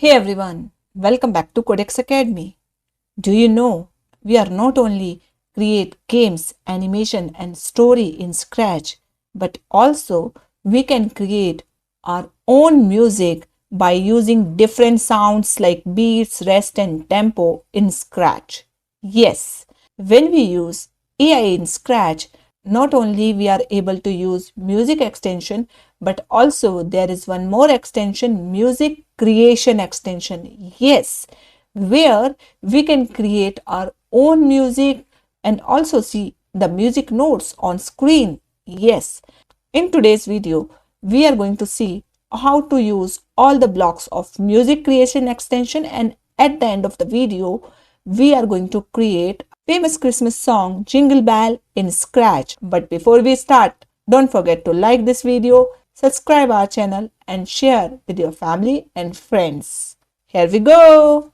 Hey everyone, welcome back to Kodex Academy. Do you know we are not only create games, animation and story in Scratch, but also we can create our own music by using different sounds like beats, rest and tempo in Scratch. Yes, when we use AI in Scratch, not only we are able to use music extension, but also there is one more extension, music creation extension. Yes, where we can create our own music and also see the music notes on screen. Yes, in today's video, we are going to see how to use all the blocks of music creation extension, and at the end of the video, we are going to create famous Christmas song Jingle Bell in Scratch. But before we start, don't forget to like this video, subscribe our channel and share with your family and friends. Here we go.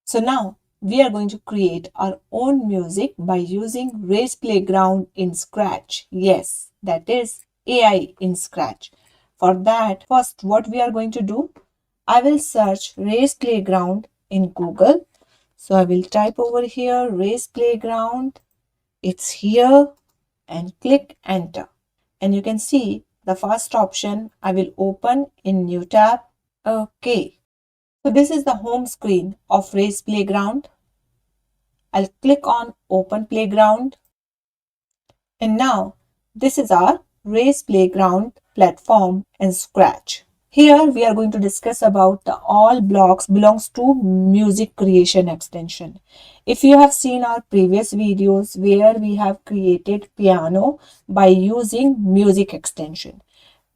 So now we are going to create our own music by using Race Playground in Scratch. Yes, that is AI in Scratch. For that, first what we are going to do, I will search Race Playground in Google. So I will type over here Race Playground. It's here and click enter. And you can see the first option I will open in new tab. Okay. So this is the home screen of Race Playground. I'll click on Open Playground. And now this is our Race Playground platform in Scratch. Here we are going to discuss about the all blocks belongs to music creation extension. If you have seen our previous videos where we have created piano by using music extension.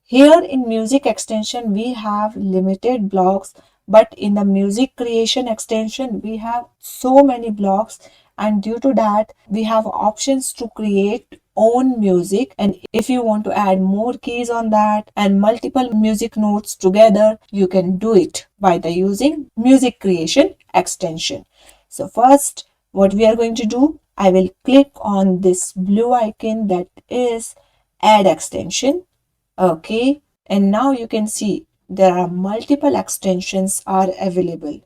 Here in music extension, we have limited blocks, but in the music creation extension, we have so many blocks, and due to that, we have options to create own music. And if you want to add more keys on that and multiple music notes together, you can do it by the using music creation extension. So first, what we are going to do, I will click on this blue icon that is add extension. Okay, and now you can see there are multiple extensions are available.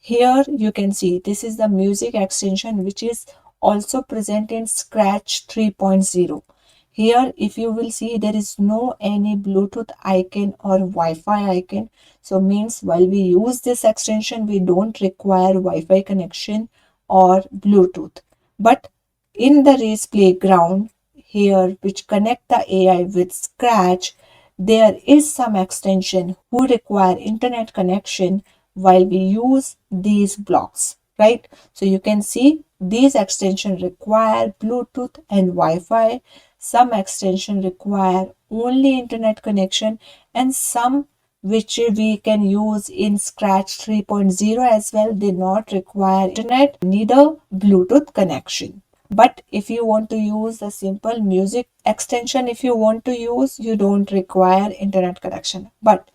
Here you can see this is the music extension which is also present in Scratch 3.0. Here if you will see there is no any Bluetooth icon or Wi-Fi icon. So means while we use this extension we don't require Wi-Fi connection or Bluetooth. But in the Race Playground here which connect the AI with Scratch, there is some extension who require internet connection while we use these blocks, right? So you can see these extensions require Bluetooth and Wi-Fi. Some extension require only internet connection, and some which we can use in Scratch 3.0 as well, they not require internet, neither Bluetooth connection. But if you want to use the simple music extension, if you want to use, you don't require internet connection. But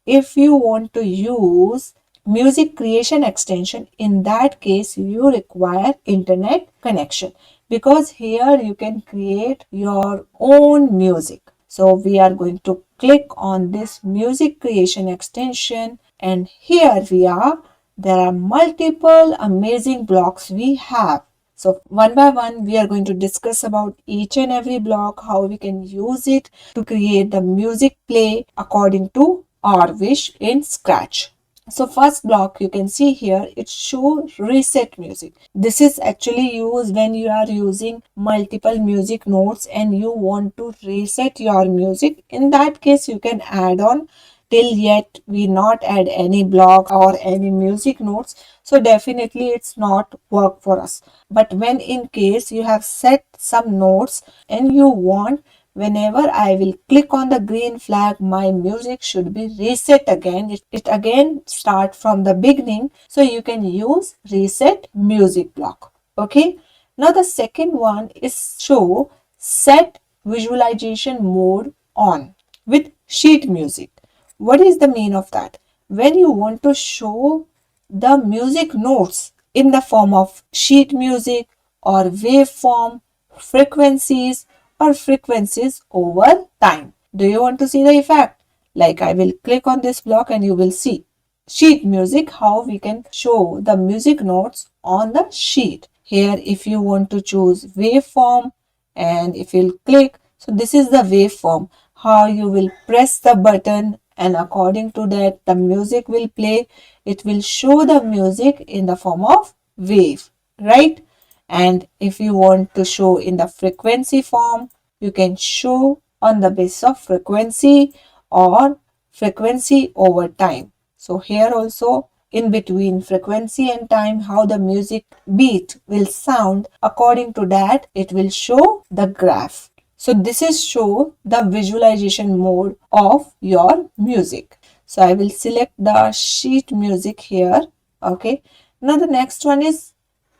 if you want to use music creation extension, in that case you require internet connection, because here you can create your own music. So we are going to click on this music creation extension, and here we are. There are multiple amazing blocks we have. So one by one, we are going to discuss about each and every block, how we can use it to create the music play according to our wish in Scratch. So first block you can see here, it shows reset music. This is actually used when you are using multiple music notes and you want to reset your music. In that case, you can add on. Till yet we not add any block or any music notes, so definitely it's not work for us. But when in case you have set some notes and you want, whenever I will click on the green flag, my music should be reset again. It again start from the beginning, so you can use reset music block. Okay, now the second one is show set visualization mode on with sheet music. What is the mean of that? When you want to show the music notes in the form of sheet music or waveform, frequencies or frequencies over time. Do you want to see the effect? Like I will click on this block and you will see. sheet music, how we can show the music notes on the sheet. Here if you want to choose waveform, and if you'll click, so this is the waveform, how you will press the button and according to that the music will play. It will show the music in the form of wave, right? And if you want to show in the frequency form, you can show on the basis of frequency or frequency over time. So here also in between frequency and time, how the music beat will sound, according to that it will show the graph. So this is show the visualization mode of your music. So I will select the sheet music here. Okay. Now the next one is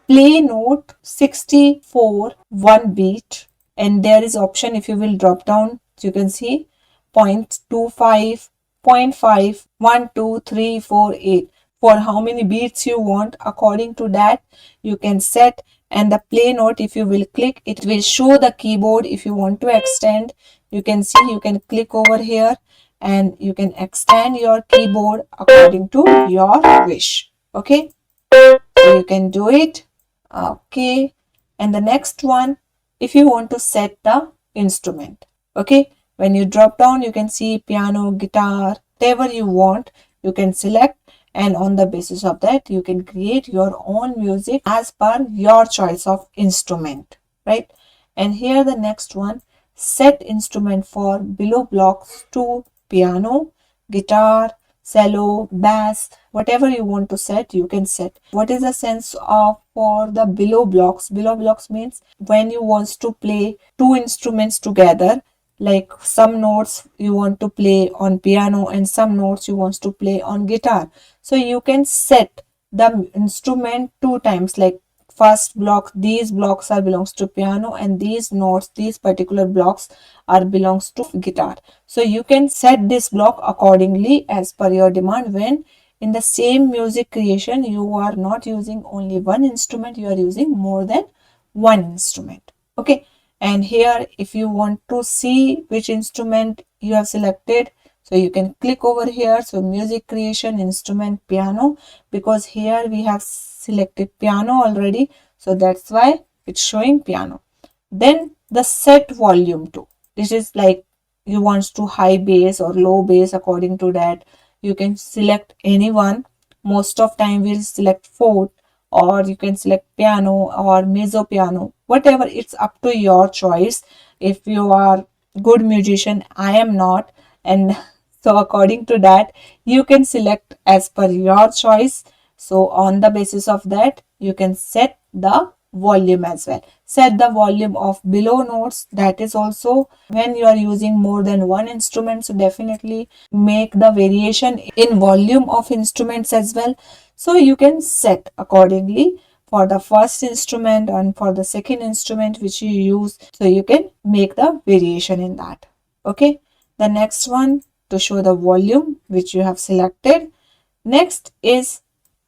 play note 64 1 beat, and there is option, if you will drop down, so you can see 0.25, 0.5, 1, 2, 3, 4, 8, for how many beats you want. According to that you can set. And the play note, if you will click, it will show the keyboard. If you want to extend, you can see, you can click over here and you can extend your keyboard according to your wish. Okay, so you can do it. Okay, and the next one, if you want to set the instrument. Okay, when you drop down, you can see piano, guitar, whatever you want, you can select, and on the basis of that you can create your own music as per your choice of instrument, right? And here the next one, set instrument for below blocks to piano, guitar, cello, bass, whatever you want to set, you can set. What is the sense of for the below blocks? Below blocks means when you want to play two instruments together, like some notes you want to play on piano and some notes you want to play on guitar. So you can set the instrument two times, like first block, these blocks are belongs to piano, and these notes, these particular blocks are belongs to guitar. So you can set this block accordingly as per your demand. When in the same music creation you are not using only one instrument, you are using more than one instrument. Okay, and here if you want to see which instrument you have selected, so you can click over here. So music creation, instrument, piano, because here we have selected piano already, so that's why it's showing piano. Then the set volume to, this is like you want to high bass or low bass, according to that you can select any one. Most of time we'll select fourth, or you can select piano or mezzo piano, whatever, it's up to your choice. If you are good musician, I am not, and so according to that you can select as per your choice. So on the basis of that you can set the volume as well. Set the volume of below notes, that is also when you are using more than one instrument, so definitely make the variation in volume of instruments as well. So you can set accordingly for the first instrument and for the second instrument which you use, so you can make the variation in that. Okay, the next one, to show the volume which you have selected. Next is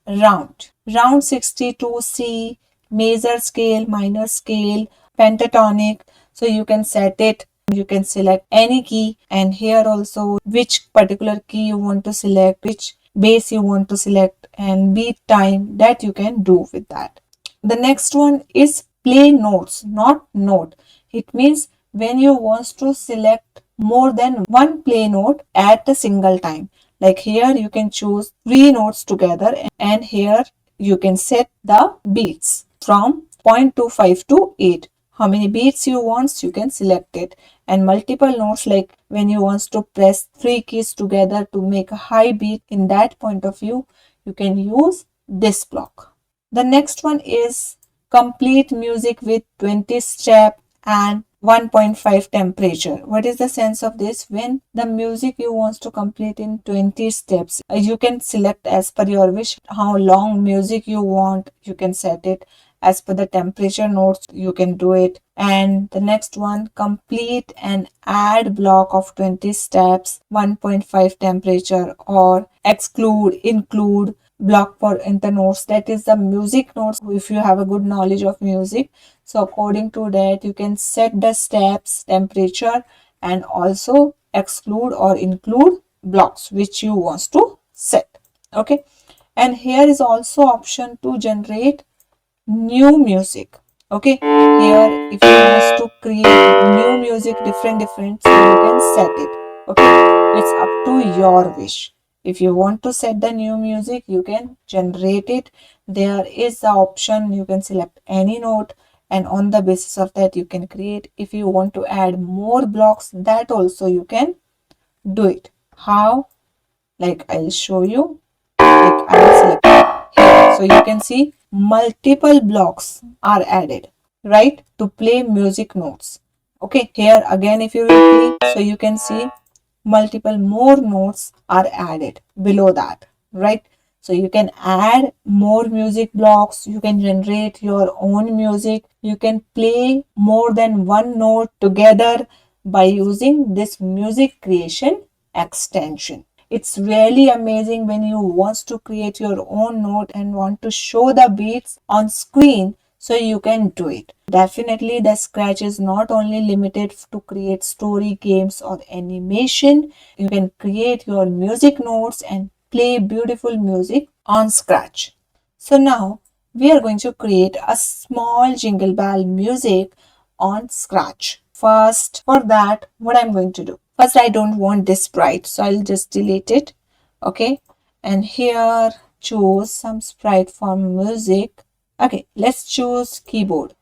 round. Round 62C, major scale, minor scale, pentatonic. So you can set it. You can select any key, and here also which particular key you want to select, which bass you want to select, and beat time, that you can do with that. The next one is play notes, not note. It means when you want to select more than one play note at a single time. Like here you can choose three notes together, and here you can set the beats from 0.25 to 8. How many beats you want, you can select it. And multiple notes, like when you want to press three keys together to make a high beat, in that point of view, you can use this block. The next one is complete music with 20 step and 1.5 temperature. What is the sense of this? When the music you want to complete in 20 steps, you can select as per your wish how long music you want, you can set it. As per the temperature notes, you can do it. And the next one, complete and add block of 20 steps, 1.5 temperature, or exclude, include block for inter notes, that is the music notes. If you have a good knowledge of music, so according to that you can set the steps, temperature, and also exclude or include blocks which you want to set. Okay, and here is also option to generate new music. Okay, here if you want to create new music different so you can set it. Okay, it's up to your wish. If you want to set the new music, you can generate it. There is the option, you can select any note, and on the basis of that you can create. If you want to add more blocks, that also you can do it. How? Like I'll show you. Like I will select here, so you can see multiple blocks are added, right, to play music notes. Okay, here again if you will play, so you can see multiple more notes are added below that, right? So you can add more music blocks, you can generate your own music, you can play more than one note together by using this music creation extension. It's really amazing when you want to create your own note and want to show the beats on screen, so you can do it. Definitely the Scratch is not only limited to create story games or animation. You can create your music notes and play beautiful music on Scratch. So now we are going to create a small jingle bell music on Scratch. First, for that, what I'm going to do? First, I don't want this sprite, so I'll just delete it. Okay, and here choose some sprite for music. Okay, let's choose keyboard.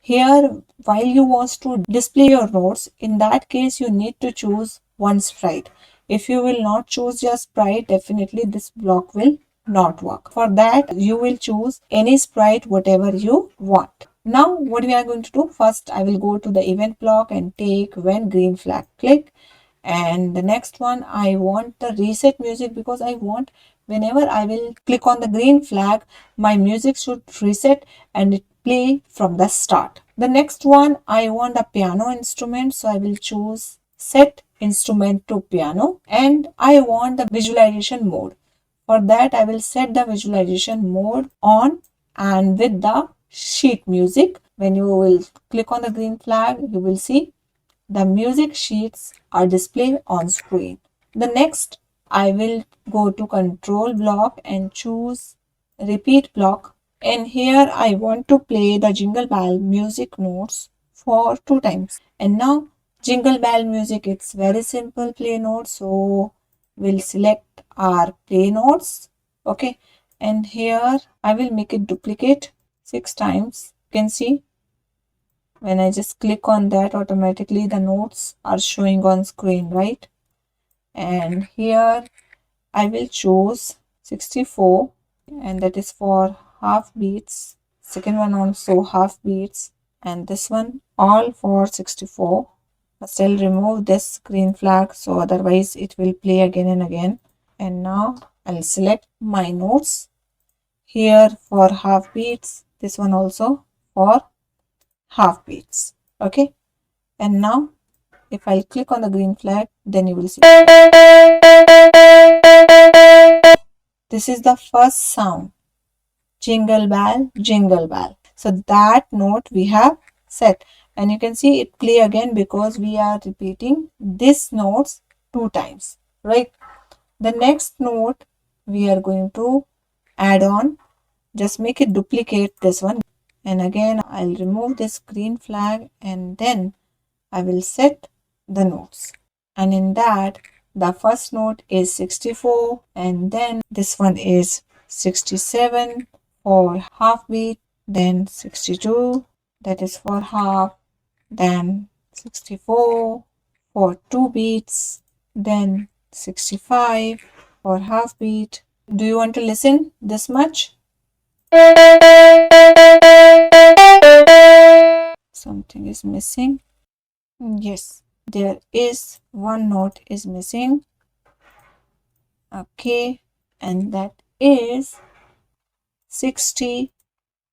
Here, while you want to display your notes, in that case, you need to choose one sprite. If you will not choose your sprite, definitely this block will not work. For that, you will choose any sprite, whatever you want. Now, what we are going to do? First, I will go to the event block and take when green flag click. And the next one, I want the reset music, because I want whenever I will click on the green flag, my music should reset and it play from the start. The next one, I want a piano instrument, so I will choose set instrument to piano, and I want the visualization mode. For that, I will set the visualization mode on and with the sheet music. When you will click on the green flag, you will see the music sheets are displayed on screen. The next, I will go to control block and choose repeat block. And here I want to play the Jingle Bell music notes for 2 times. And now Jingle Bell music, it's very simple play notes. So we'll select our play notes. Okay. And here I will make it duplicate 6 times. You can see when I just click on that, automatically the notes are showing on screen, right? And here I will choose 64, and that is for half beats. Second one also half beats, and this one all for 64. But I'll remove this green flag, so otherwise it will play again and again. And now I'll select my notes here for half beats, this one also for half beats. Okay, and now if I'll click on the green flag, then you will see this is the first sound, jingle bell, jingle bell. So that note we have set, and you can see it play again because we are repeating this notes 2 times, right? The next note we are going to add on, just make it duplicate this one, and again I'll remove this green flag, and then I will set the notes. And in that, the first note is 64, and then this one is 67 for half beat, then 62, that is for half, then 64 for 2 beats, then 65 for half beat. Do you want to listen this much? Something is missing. Yes, there is one note is missing. Okay, and that is 60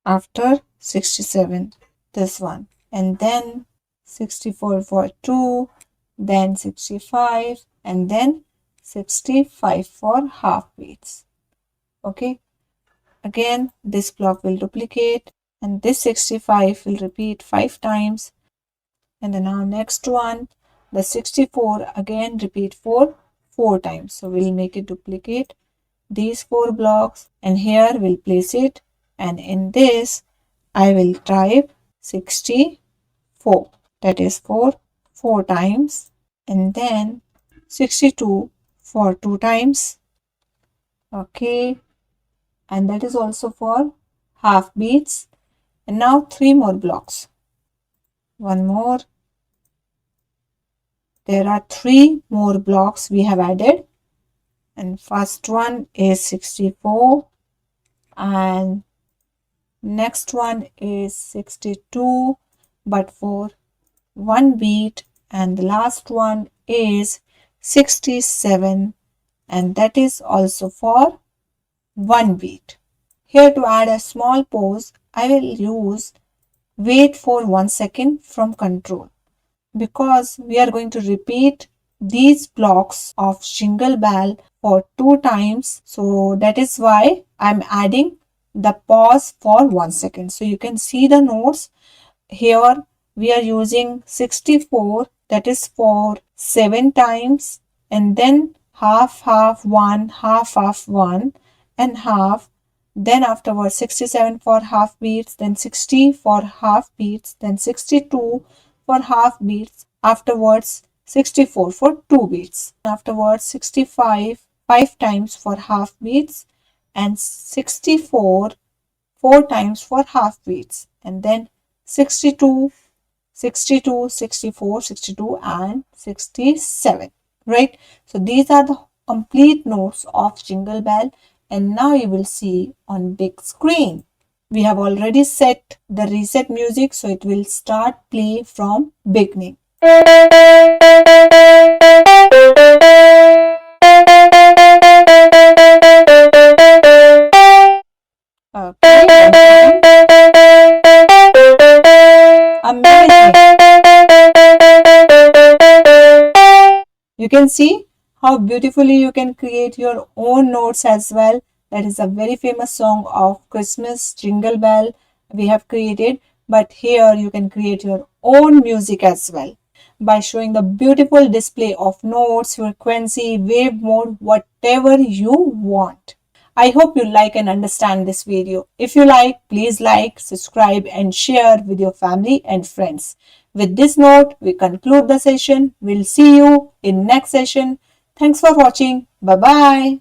after 67, this one, and then 64 for 2, then 65, and then 65 for half beats. Okay, again this block will duplicate, and this 65 will repeat 5 times. And then now next one, the 64 again repeat for 4 times. So we'll make it duplicate these 4 blocks, and here we'll place it, and in this I will type 64. That is for 4 times, and then 62 for 2 times. Okay, and that is also for half beats. And now 3 more blocks. One more. There are 3 more blocks we have added, and first one is 64, and next one is 62 but for 1 beat, and the last one is 67, and that is also for 1 beat. Here to add a small pause, I will use wait for 1 second from control, because we are going to repeat these blocks of Jingle Bell for 2 times. So that is why I'm adding the pause for 1 second. So you can see the notes. Here we are using 64, that is for 7 times, and then half, half, 1, half, half, 1, and half. Then afterwards 67 for half beats, then 60 for half beats, then 62 for half beats, afterwards 64 for 2 beats, afterwards 65 5 times for half beats, and 64 4 times for half beats, and then 62 62 64 62 and 67, right? So these are the complete notes of Jingle Bell, and now you will see on big screen. We have already set the reset music, so it will start play from beginning. Okay, amazing. You can see how beautifully you can create your own notes as well. That is a very famous song of Christmas, Jingle Bell, we have created. But here you can create your own music as well by showing the beautiful display of notes, frequency, wave mode, whatever you want. I hope you like and understand this video. If you please like, subscribe and share with your family and friends. With this note, we conclude the session. We'll see you in next session. Thanks for watching. Bye-bye.